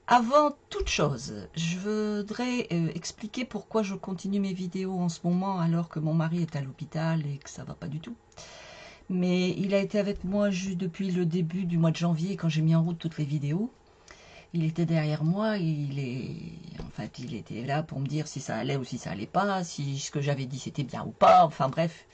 Avant toute chose, je voudrais expliquer pourquoi je continue mes vidéos en ce moment alors que mon mari est à l'hôpital et que ça va pas du tout. Mais il a été avec moi juste depuis le début du mois de janvier quand j'ai mis en route toutes les vidéos. Il était derrière moi, il était là pour me dire si ça allait ou si ça allait pas, si ce que j'avais dit c'était bien ou pas, enfin bref.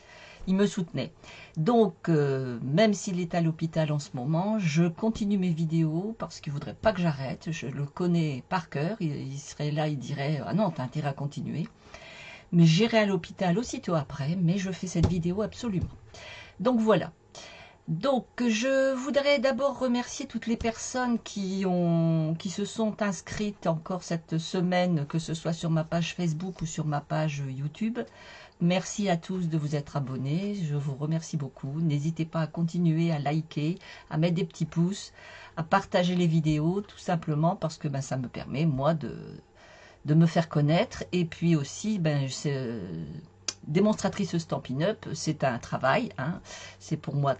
Il me soutenait. Donc, même s'il est à l'hôpital en ce moment, je continue mes vidéos parce qu'il ne voudrait pas que j'arrête. Je le connais par cœur. Il serait là, il dirait « Ah non, t'as intérêt à continuer ». Mais j'irai à l'hôpital aussitôt après, mais je fais cette vidéo absolument. Donc voilà. Donc, je voudrais d'abord remercier toutes les personnes qui se sont inscrites encore cette semaine, que ce soit sur ma page Facebook ou sur ma page YouTube. Merci à tous de vous être abonnés, je vous remercie beaucoup. N'hésitez pas à continuer à liker, à mettre des petits pouces, à partager les vidéos, tout simplement parce que ça me permet, moi, de me faire connaître. Et puis aussi, démonstratrice Stampin' Up, c'est un travail, hein. C'est pour moi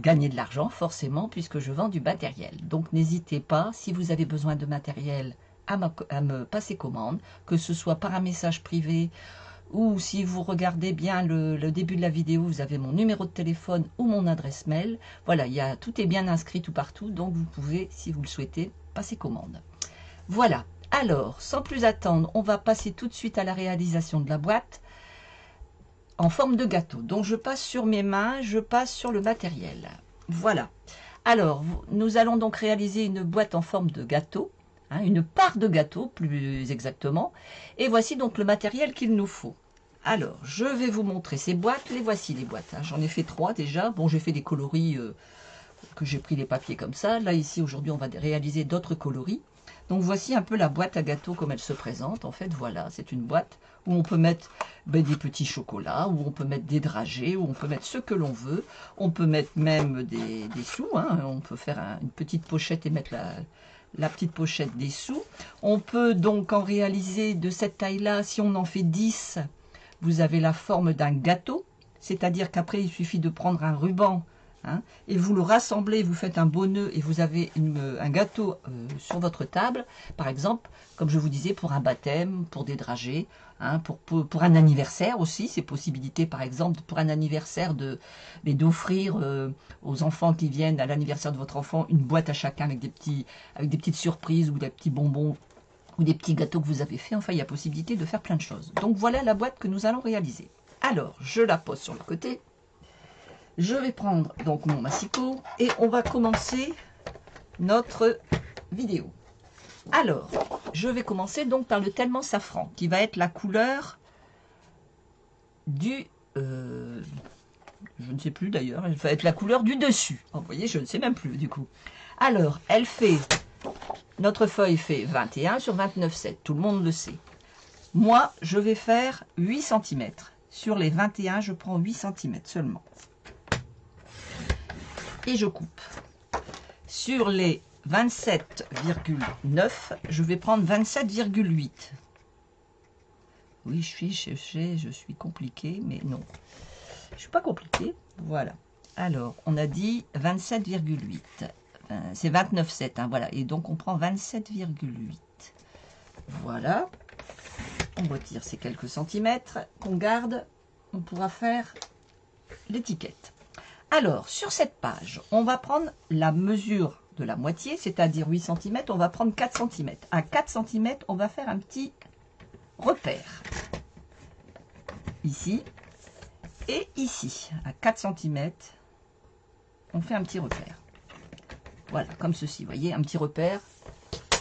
gagner de l'argent, forcément, puisque je vends du matériel. Donc n'hésitez pas, si vous avez besoin de matériel, à me passer commande, que ce soit par un message privé, ou si vous regardez bien le début de la vidéo, vous avez mon numéro de téléphone ou mon adresse mail. Voilà, tout est bien inscrit tout partout, donc vous pouvez, si vous le souhaitez, passer commande. Voilà, alors, sans plus attendre, on va passer tout de suite à la réalisation de la boîte en forme de gâteau. Donc je passe sur mes mains, je passe sur le matériel. Voilà. Alors, nous allons donc réaliser une boîte en forme de gâteau. Une part de gâteau plus exactement, et voici donc le matériel qu'il nous faut. Alors, je vais vous montrer ces boîtes, les voici les boîtes, j'en ai fait 3 déjà, bon j'ai fait des coloris, que j'ai pris les papiers comme ça, là ici aujourd'hui on va réaliser d'autres coloris, donc voici un peu la boîte à gâteau comme elle se présente, en fait voilà, c'est une boîte où on peut mettre des petits chocolats, où on peut mettre des dragées, où on peut mettre ce que l'on veut, on peut mettre même des sous, on peut faire une petite pochette et mettre la petite pochette des sous. On peut donc en réaliser de cette taille-là, si on en fait 10, vous avez la forme d'un gâteau, c'est-à-dire qu'après il suffit de prendre un ruban, et vous le rassemblez, vous faites un beau nœud et vous avez un gâteau sur votre table, par exemple, comme je vous disais, pour un baptême, pour des dragées, pour un anniversaire aussi, c'est possibilité par exemple pour un anniversaire d'offrir aux enfants qui viennent à l'anniversaire de votre enfant une boîte à chacun avec des petites surprises ou des petits bonbons ou des petits gâteaux que vous avez fait. Enfin, il y a possibilité de faire plein de choses. Donc voilà la boîte que nous allons réaliser. Alors, je la pose sur le côté. Je vais prendre donc mon massicot et on va commencer notre vidéo. Alors, je vais commencer donc par le tellement safran, qui va être la couleur du... je ne sais plus d'ailleurs, elle va être la couleur du dessus. Oh, vous voyez, je ne sais même plus du coup. Alors, elle fait... Notre feuille fait 21 sur 29,7, tout le monde le sait. Moi, je vais faire 8 cm. Sur les 21, je prends 8 cm seulement. Et je coupe. Sur les 27,9, je vais prendre 27,8. Oui, je suis compliqué, mais non. Je ne suis pas compliqué. Voilà. Alors, on a dit 27,8. C'est 29,7. Voilà. Et donc, on prend 27,8. Voilà. On retire ces quelques centimètres qu'on garde. On pourra faire l'étiquette. Alors, sur cette page, on va prendre la mesure de la moitié, c'est-à-dire 8 cm, on va prendre 4 cm. À 4 cm, on va faire un petit repère. Ici et ici. À 4 cm, on fait un petit repère. Voilà, comme ceci, vous voyez, un petit repère.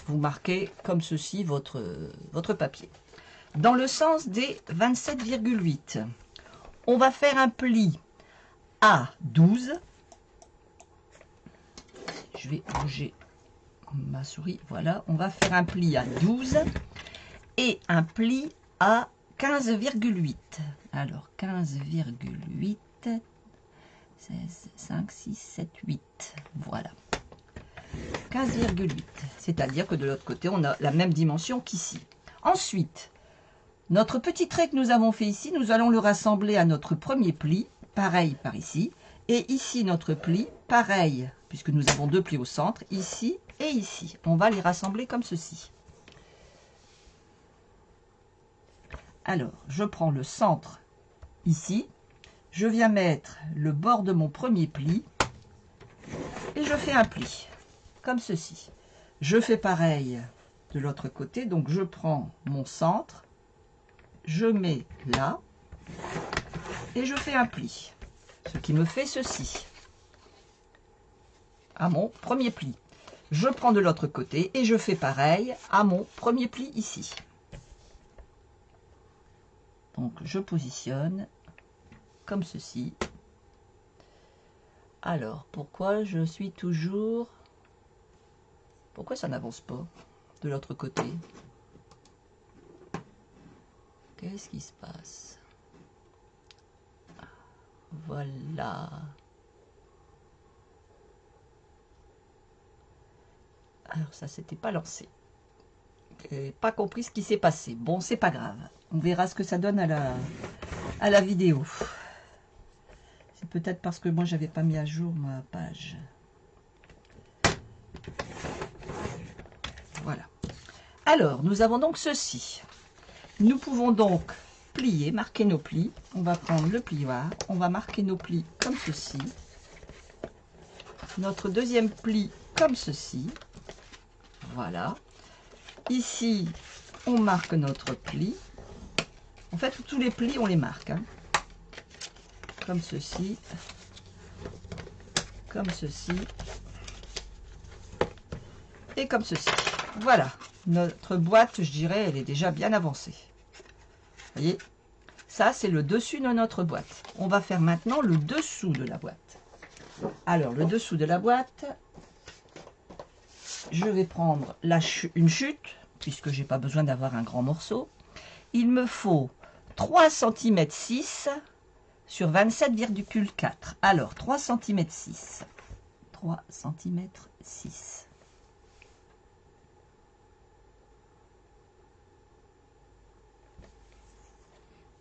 Vous marquez comme ceci votre papier. Dans le sens des 27,8, on va faire un pli à 12. Je vais bouger ma souris. Voilà, on va faire un pli à 12 et un pli à 15,8. Alors, 15,8, 16, 5, 6, 7, 8. Voilà. 15,8. C'est-à-dire que de l'autre côté, on a la même dimension qu'ici. Ensuite, notre petit trait que nous avons fait ici, nous allons le rassembler à notre premier pli. Pareil par ici, et ici notre pli, pareil, puisque nous avons deux plis au centre, ici et ici. On va les rassembler comme ceci. Alors, je prends le centre ici. Je viens mettre le bord de mon premier pli et je fais un pli, comme ceci. Je fais pareil de l'autre côté, donc je prends mon centre, je mets là et je fais un pli, ce qui me fait ceci, à mon premier pli. Je prends de l'autre côté et je fais pareil à mon premier pli ici. Donc je positionne comme ceci. Alors, pourquoi je suis toujours... Pourquoi ça n'avance pas de l'autre côté? Qu'est-ce qui se passe? Voilà. Alors, ça s'était pas lancé. Pas compris ce qui s'est passé. Bon, c'est pas grave. On verra ce que ça donne à la vidéo. C'est peut-être parce que moi, j'avais pas mis à jour ma page. Voilà. Alors, nous avons donc ceci. Nous pouvons donc plier, marquer nos plis. On va prendre le plioir. On va marquer nos plis comme ceci. Notre deuxième pli comme ceci. Voilà. Ici, on marque notre pli. En fait, tous les plis, on les marque. Hein. Comme ceci. Comme ceci. Et comme ceci. Voilà. Notre boîte, je dirais, elle est déjà bien avancée. Vous voyez? Ça, c'est le dessus de notre boîte. On va faire maintenant le dessous de la boîte. Alors, le dessous de la boîte, je vais prendre une chute, puisque je n'ai pas besoin d'avoir un grand morceau. Il me faut 3 cm 6 sur 27,4. Alors, 3 cm 6. 3 cm 6.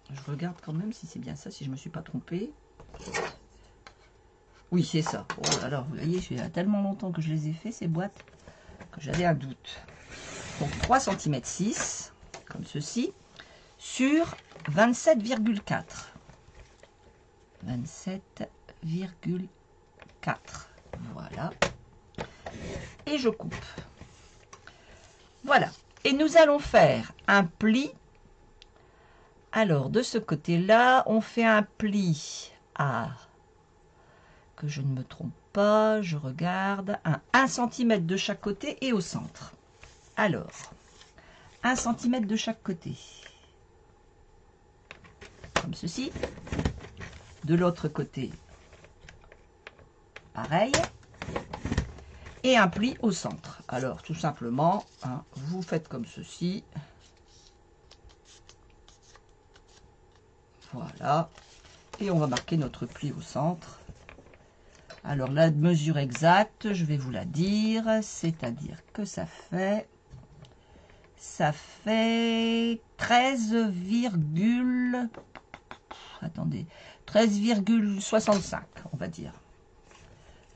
Je regarde quand même si c'est bien ça, si je ne me suis pas trompée. Oui, c'est ça. Oh, alors, vous voyez, il y a tellement longtemps que je les ai fait, ces boîtes, que j'avais un doute. Donc, 3 cm 6, comme ceci, sur 27,4. 27,4. Voilà. Et je coupe. Voilà. Et nous allons faire un pli. Alors, de ce côté-là, on fait un pli à... Que je ne me trompe pas, je regarde. 1 cm de chaque côté et au centre. Alors, 1 cm de chaque côté. Comme ceci. De l'autre côté, pareil. Et un pli au centre. Alors, tout simplement, hein, vous faites comme ceci. Voilà. Et on va marquer notre pli au centre. Alors, la mesure exacte, je vais vous la dire. C'est-à-dire que ça fait 13, attendez, 13,65, on va dire.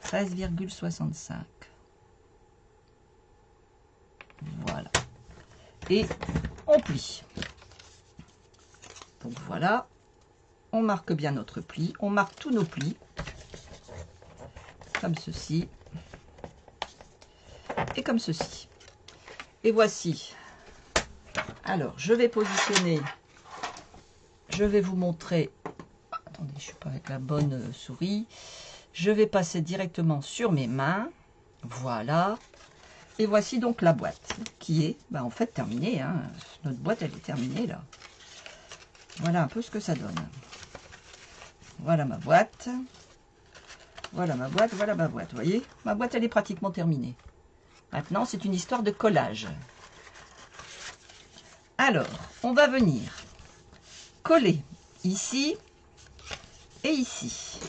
13,65. Voilà. Et on plie. Donc voilà. On marque bien notre pli. On marque tous nos plis. Comme ceci. Et comme ceci. Et voici. Alors, je vais positionner. Je vais vous montrer. Attendez, je ne suis pas avec la bonne souris. Je vais passer directement sur mes mains. Voilà. Et voici donc la boîte qui est en fait terminée. Hein. Notre boîte, elle est terminée là. Voilà un peu ce que ça donne. Voilà ma boîte. Voilà ma boîte, voilà ma boîte. Vous voyez, ma boîte, elle est pratiquement terminée. Maintenant, c'est une histoire de collage. Alors, on va venir coller ici et ici.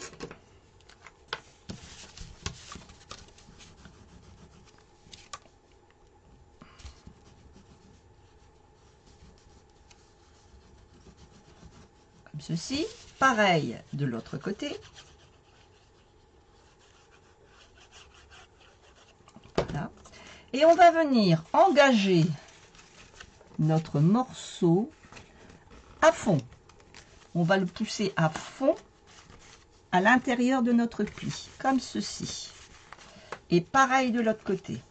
Comme ceci. Pareil de l'autre côté. Voilà. Et on va venir engager notre morceau à fond. On va le pousser à fond à l'intérieur de notre pli, comme ceci. Et pareil de l'autre côté,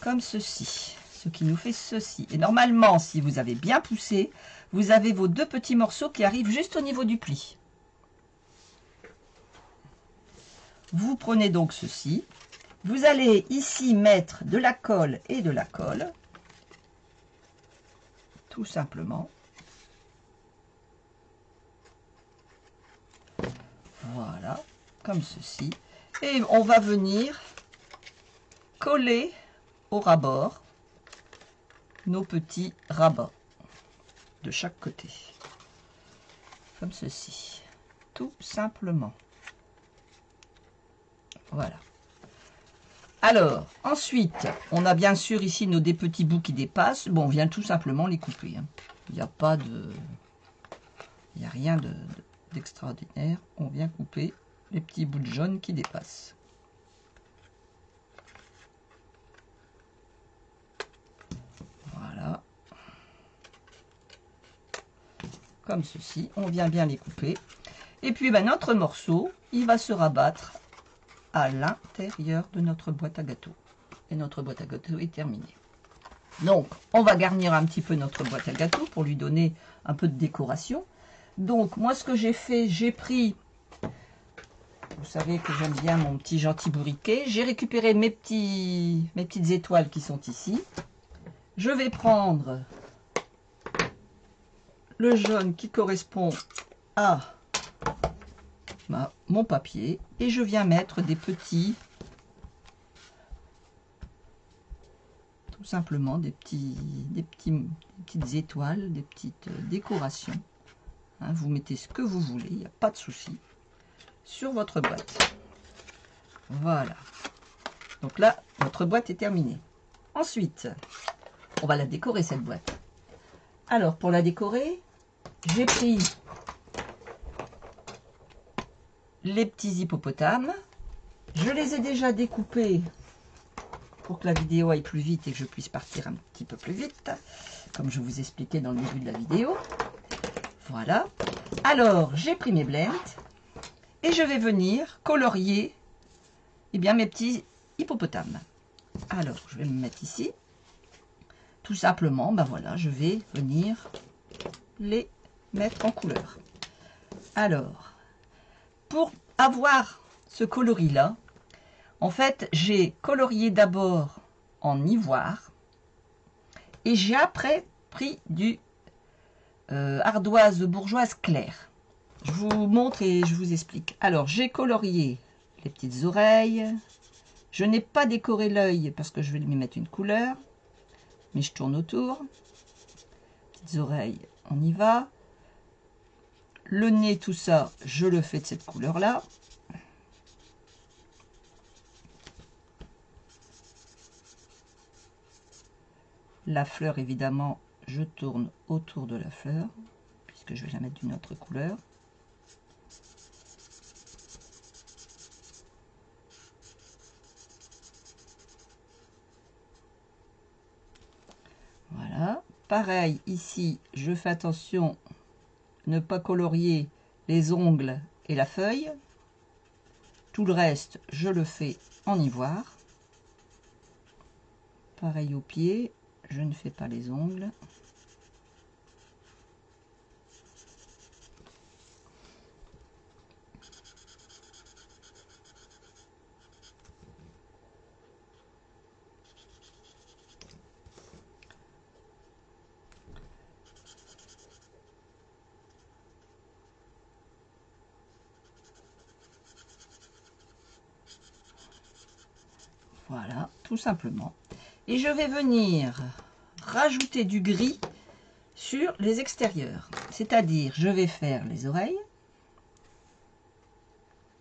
comme ceci, ce qui nous fait ceci. Et normalement, si vous avez bien poussé, vous avez vos deux petits morceaux qui arrivent juste au niveau du pli. Vous prenez donc ceci. Vous allez ici mettre de la colle et de la colle, tout simplement. Voilà, comme ceci. Et on va venir coller au ras-bord nos petits rabats de chaque côté. Comme ceci, tout simplement. Voilà. Alors, ensuite, on a bien sûr ici nos des petits bouts qui dépassent. Bon, on vient tout simplement les couper. Hein. Il n'y a pas de... Il n'y a rien d'extraordinaire. On vient couper les petits bouts de jaune qui dépassent. Voilà. Comme ceci. On vient bien les couper. Et puis, ben, notre morceau, il va se rabattre à l'intérieur de notre boîte à gâteaux. Et notre boîte à gâteaux est terminée. Donc, on va garnir un petit peu notre boîte à gâteaux pour lui donner un peu de décoration. Donc, moi, ce que j'ai fait, j'ai pris, vous savez que j'aime bien mon petit gentil bourriquet. J'ai récupéré mes petites étoiles qui sont ici. Je vais prendre le jaune qui correspond à mon papier et je viens mettre des petites étoiles, des petites décorations. Hein, vous mettez ce que vous voulez, il n'y a pas de souci, sur votre boîte. Voilà. Donc là, votre boîte est terminée. Ensuite, on va la décorer, cette boîte. Alors, pour la décorer, j'ai pris les petits hippopotames. Je les ai déjà découpés pour que la vidéo aille plus vite et que je puisse partir un petit peu plus vite, comme je vous expliquais dans le début de la vidéo. Voilà. Alors, j'ai pris mes blends et je vais venir colorier mes petits hippopotames. Alors, je vais me mettre ici. Tout simplement, ben voilà, je vais venir les mettre en couleur. Alors, pour avoir ce coloris-là, en fait, j'ai colorié d'abord en ivoire et j'ai après pris du ardoise bourgeoise claire. Je vous montre et je vous explique. Alors, j'ai colorié les petites oreilles. Je n'ai pas décoré l'œil parce que je vais lui mettre une couleur. Mais je tourne autour. Petites oreilles, on y va. Le nez, tout ça, je le fais de cette couleur-là. La fleur, évidemment, je tourne autour de la fleur, puisque je vais la mettre d'une autre couleur. Voilà. Pareil, ici, je fais attention ne pas colorier les ongles et la feuille. Tout le reste, je le fais en ivoire. Pareil au pied, je ne fais pas les ongles. Voilà, tout simplement. Et je vais venir rajouter du gris sur les extérieurs. C'est-à-dire, je vais faire les oreilles.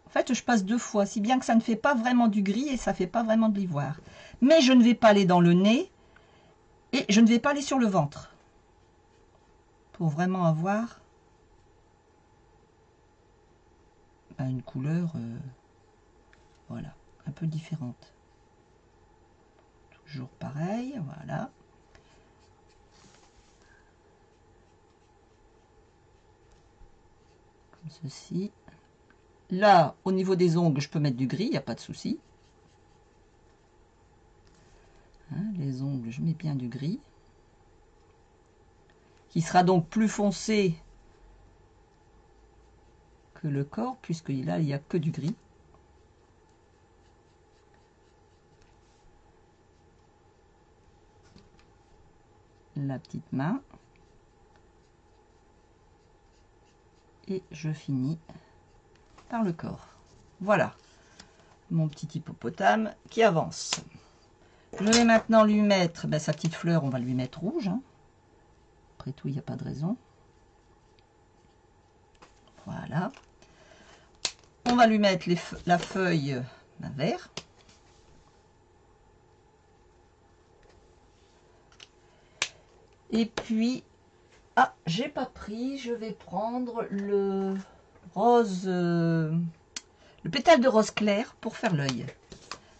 En fait, je passe deux fois, si bien que ça ne fait pas vraiment du gris et ça ne fait pas vraiment de l'ivoire. Mais je ne vais pas aller dans le nez et je ne vais pas aller sur le ventre. Pour vraiment avoir une couleur, voilà, un peu différente. toujours pareil, voilà. Comme ceci. Là, au niveau des ongles, je peux mettre du gris, il n'y a pas de souci. Hein, les ongles, je mets bien du gris. Qui sera donc plus foncé que le corps, puisque là, il n'y a que du gris. La petite main. Et je finis par le corps. Voilà, mon petit hippopotame qui avance. Je vais maintenant lui mettre, sa petite fleur, on va lui mettre rouge. Hein. Après tout, il n'y a pas de raison. Voilà. On va lui mettre la feuille vert. Et puis, ah, j'ai pas pris, je vais prendre le rose, le pétale de rose clair pour faire l'œil.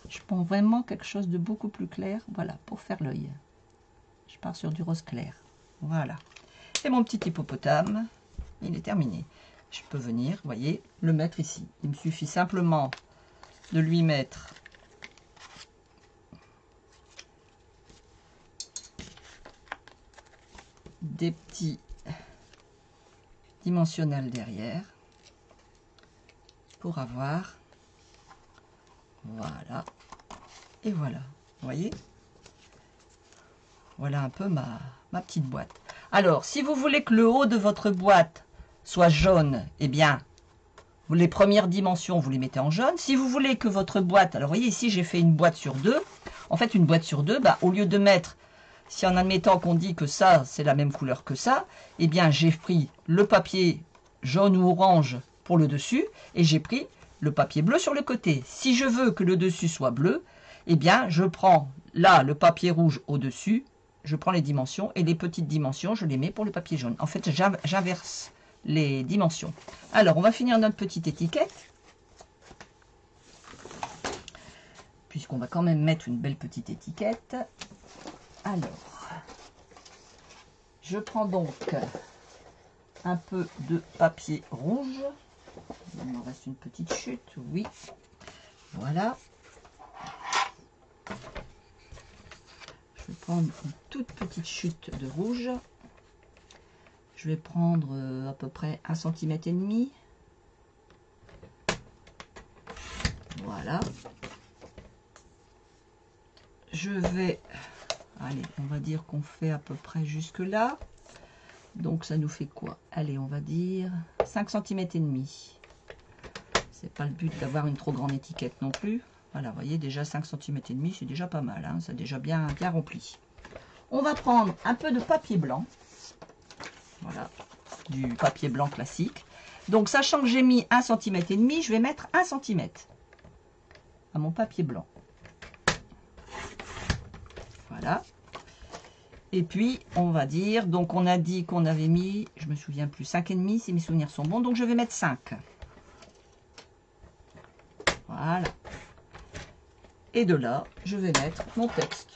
Je prends vraiment quelque chose de beaucoup plus clair, voilà, pour faire l'œil. Je pars sur du rose clair, voilà. Et mon petit hippopotame, il est terminé. Je peux venir, vous voyez, le mettre ici. Il me suffit simplement de lui mettre des petits dimensionnels derrière pour avoir, voilà, et voilà, vous voyez, voilà un peu ma petite boîte. Alors, si vous voulez que le haut de votre boîte soit jaune, eh bien, les premières dimensions, vous les mettez en jaune. Si vous voulez que votre boîte, alors vous voyez ici, j'ai fait une boîte sur deux. En fait, une boîte sur deux, au lieu de mettre, si en admettant qu'on dit que ça, c'est la même couleur que ça, eh bien, j'ai pris le papier jaune ou orange pour le dessus et j'ai pris le papier bleu sur le côté. Si je veux que le dessus soit bleu, eh bien, je prends là le papier rouge au-dessus, je prends les dimensions et les petites dimensions, je les mets pour le papier jaune. En fait, j'inverse les dimensions. Alors, on va finir notre petite étiquette. Puisqu'on va quand même mettre une belle petite étiquette. Alors, je prends donc un peu de papier rouge. Il me reste une petite chute, oui. Voilà. Je vais prendre une toute petite chute de rouge. Je vais prendre à peu près 1,5 cm. Voilà. Je vais, allez, on va dire qu'on fait à peu près jusque là. Donc ça nous fait quoi? Allez, on va dire 5 cm et demi. C'est pas le but d'avoir une trop grande étiquette non plus. Voilà, vous voyez, déjà 5 cm et demi, c'est déjà pas mal, hein, c'est déjà bien rempli. On va prendre un peu de papier blanc. Voilà, du papier blanc classique. Donc, sachant que j'ai mis 1,5 cm, je vais mettre 1 cm à mon papier blanc. Voilà. Et puis, on va dire, donc on a dit qu'on avait mis, je me souviens plus, 5,5 si mes souvenirs sont bons, donc je vais mettre 5. Voilà. Et de là, je vais mettre mon texte.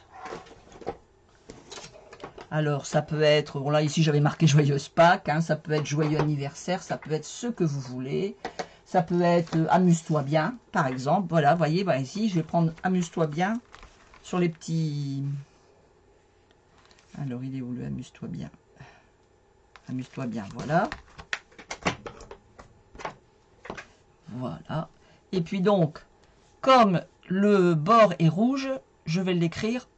Alors, ça peut être, bon là, ici, j'avais marqué Joyeuse Pâques, hein, ça peut être Joyeux anniversaire, ça peut être ce que vous voulez. Ça peut être Amuse-toi bien, par exemple. Voilà, vous voyez, bah, ici, je vais prendre Amuse-toi bien sur les petits... Alors, il est où le Amuse-toi bien? Amuse-toi bien, voilà. Voilà. Et puis donc, comme le bord est rouge, je vais l'écrire.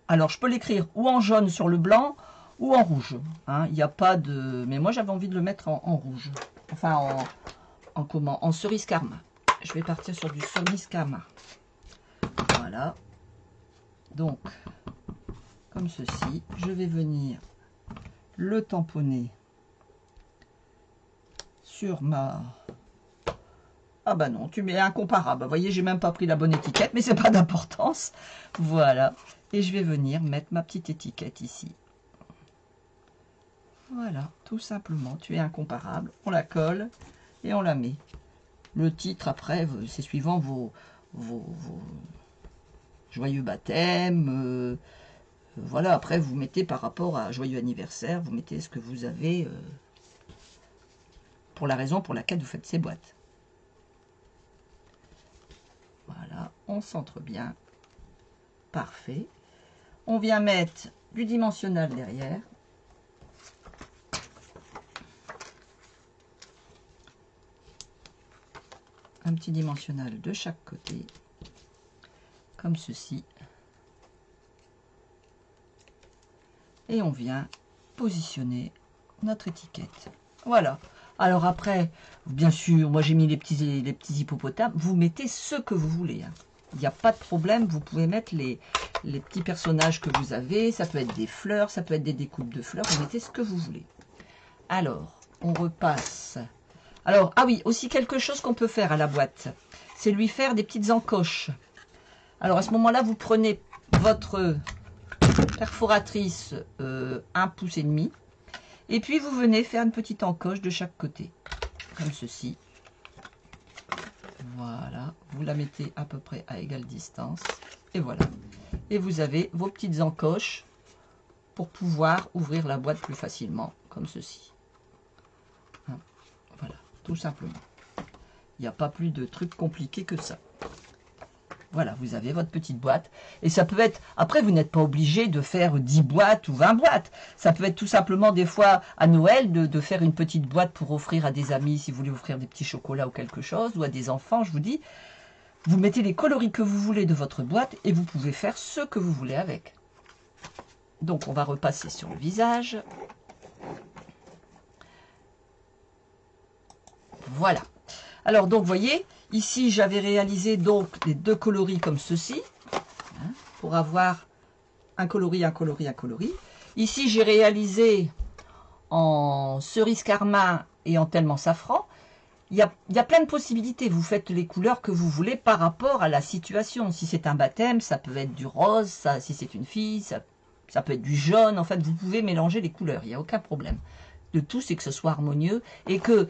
Alors, je peux l'écrire ou en jaune sur le blanc ou en rouge. Hein, il n'y a pas de... Mais moi, j'avais envie de le mettre en rouge. Enfin, en cerise karma. Je vais partir sur du cerise karma. Voilà. Donc, comme ceci, je vais venir le tamponner sur ma... Ah bah non, tu mets incomparable. Vous voyez, j'ai même pas pris la bonne étiquette, mais c'est pas d'importance. Voilà. Et je vais venir mettre ma petite étiquette ici. Voilà, tout simplement. Tu es incomparable. On la colle et on la met. Le titre, après, c'est suivant vos joyeux baptême, voilà, après vous mettez par rapport à joyeux anniversaire, vous mettez ce que vous avez pour la raison pour laquelle vous faites ces boîtes. Voilà, on centre bien. Parfait. On vient mettre du dimensionnel derrière. Un petit dimensionnel de chaque côté, comme ceci. Et on vient positionner notre étiquette. Voilà. Alors après, bien sûr, moi j'ai mis les petits hippopotames. Vous mettez ce que vous voulez. Hein. Il n'y a pas de problème. Vous pouvez mettre les petits personnages que vous avez. Ça peut être des fleurs, ça peut être des découpes de fleurs. Vous mettez ce que vous voulez. Alors, on repasse. Alors, ah oui, aussi quelque chose qu'on peut faire à la boîte. C'est lui faire des petites encoches. Alors à ce moment-là, vous prenez votre perforatrice 1,5 pouce. Et puis vous venez faire une petite encoche de chaque côté. Comme ceci. Voilà. Vous la mettez à peu près à égale distance. Et voilà. Et vous avez vos petites encoches pour pouvoir ouvrir la boîte plus facilement. Comme ceci. Voilà. Tout simplement. Il n'y a pas plus de trucs compliqués que ça. Voilà, vous avez votre petite boîte. Et ça peut être... Après, vous n'êtes pas obligé de faire 10 boîtes ou 20 boîtes. Ça peut être tout simplement, des fois, à Noël, de faire une petite boîte pour offrir à des amis, si vous voulez offrir des petits chocolats ou quelque chose, ou à des enfants, je vous dis. Vous mettez les coloris que vous voulez de votre boîte et vous pouvez faire ce que vous voulez avec. Donc, on va repasser sur le visage. Voilà. Alors, donc, vous voyez... Ici, j'avais réalisé donc les 2 coloris comme ceci, hein, pour avoir un coloris, un coloris, un coloris. Ici, j'ai réalisé en cerise carmin et en tellement safran. Il y a plein de possibilités. Vous faites les couleurs que vous voulez par rapport à la situation. Si c'est un baptême, ça peut être du rose. Ça, si c'est une fille, ça peut être du jaune. En fait, vous pouvez mélanger les couleurs. Il n'y a aucun problème. Le tout, c'est que ce soit harmonieux et que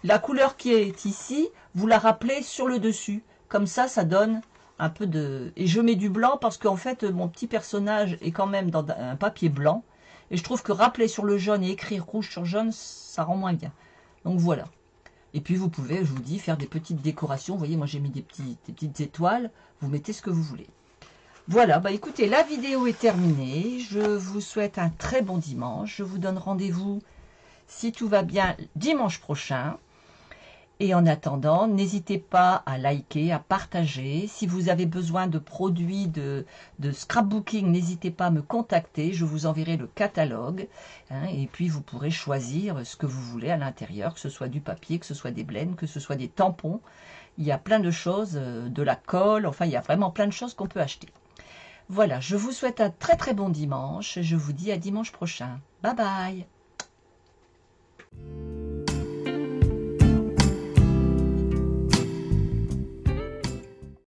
la couleur qui est ici, vous la rappelez sur le dessus. Comme ça, ça donne un peu de... Et je mets du blanc parce qu'en fait, mon petit personnage est quand même dans un papier blanc. Et je trouve que rappeler sur le jaune et écrire rouge sur jaune, ça rend moins bien. Donc voilà. Et puis vous pouvez, je vous dis, faire des petites décorations. Vous voyez, moi j'ai mis des petites étoiles. Vous mettez ce que vous voulez. Voilà, bah écoutez, la vidéo est terminée. Je vous souhaite un très bon dimanche. Je vous donne rendez-vous, si tout va bien, dimanche prochain. Et en attendant, n'hésitez pas à liker, à partager. Si vous avez besoin de produits de scrapbooking, n'hésitez pas à me contacter. Je vous enverrai le catalogue. Hein, et puis, vous pourrez choisir ce que vous voulez à l'intérieur, que ce soit du papier, que ce soit des blends, que ce soit des tampons. Il y a plein de choses, de la colle. Enfin, il y a vraiment plein de choses qu'on peut acheter. Voilà, je vous souhaite un très très bon dimanche. Je vous dis à dimanche prochain. Bye bye.